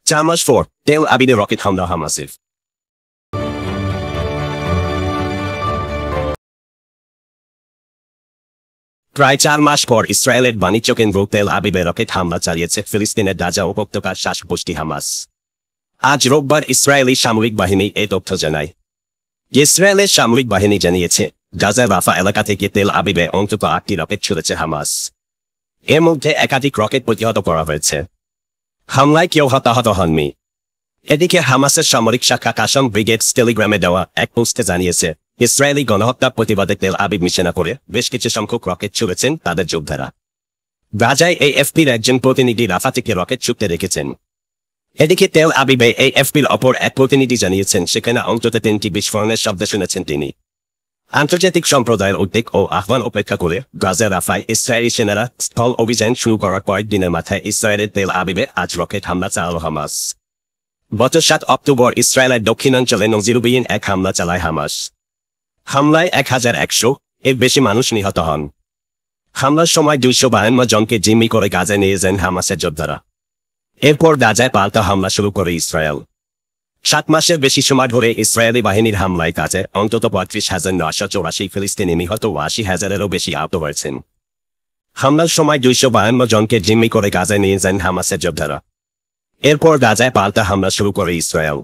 Challenge 4. Tel Aviv rocket হামলা হামাসের। প্রায় 4 মাস পর ইসরায়েলের বাণিজ্য কেন্দ্র তেল আবিবে রকেট হামলা চালিয়েছে ফিলিস্তিনের গাজা উপত্যকার শাসকগোষ্ঠী হামাস। আজ রোববার ইসরায়েলি সামরিক বাহিনী এই তথ্য জানায়। ইসরায়েলের সামরিক বাহিনী জানিয়েছে, গাজার রাফা এলাকা থেকে তেল আবিবে অন্তত 8টি রকেট ছুড়েছে হামাস। এর মধ্যে একাধিক রকেট প্রতিহত করা হয়েছে। হামলায় কেউ হতাহত হননি। এদিকে হামাসের সামরিক শাখা কাসাম ব্রিগেডস টেলিগ্রামে দেওয়া এক পোস্টে জানিয়েছে, ইসরায়েলি গণহত্যা প্রতিবাদে তেল আবিব নিশানা করে বেশ কিছু সংখ্যক রকেট ছুড়েছেন তাদের যোদ্ধারা। গাজায় এএফপির একজন প্রতিনিধি রাফা থেকে রকেট ছুটতে দেখেছেন। এদিকে তেল আবিবে এএফপির অপর এক প্রতিনিধি জানিয়েছেন সেখানে অন্তত 3টি বিস্ফোরণের শব্দ শুনেছেন তিনি। আন্তর্জাতিক সম্প্রদায়ের উদ্বেগ ও আহ্বান উপেক্ষা করে গাজা রাফায় ইসরায়েলি সেনারা স্থল অভিযান শুরু করার কয়েকদিনের মাথায় ইসরায়েলের তেল আবিবে আজ রকেট হামলা চালাল হামাস। গত 7 অক্টোবর ইসরায়েলের দক্ষিণাঞ্চলে নজিরবিহীন এক হামলা চালায় হামাস। হামলায় 1100 এর বেশি মানুষ নিহত হন। হামলার সময় 252 জনকে জিম্মি করে গাজায় নিয়ে যান হামাসের যোদ্ধারা। এরপর গাজায় পাল্টা হামলা শুরু করে ইসরায়েল। 7 মাসের বেশি সময় ধরে ইসরায়েলি বাহিনীর হামলায় গাজায় অন্তত 35,984 ফিলিস্তিনি নিহত ও 80,000-এরও বেশি আহত হয়েছেন। হামলার সময় 252 জনকে জিম্মি করে গাজায় নিয়ে যান হামাসের যোদ্ধারা। এরপর গাজায় পাল্টা হামলা শুরু করে ইসরায়েল।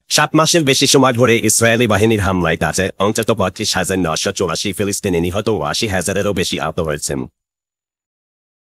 7 মাসের বেশি সময় ধরে ইসরায়েলি বাহিনীর হামলায় গাজায় অন্তত 35,984 ফিলিস্তিনি নিহত ও 80,000-এরও বেশি আহত হয়েছেন।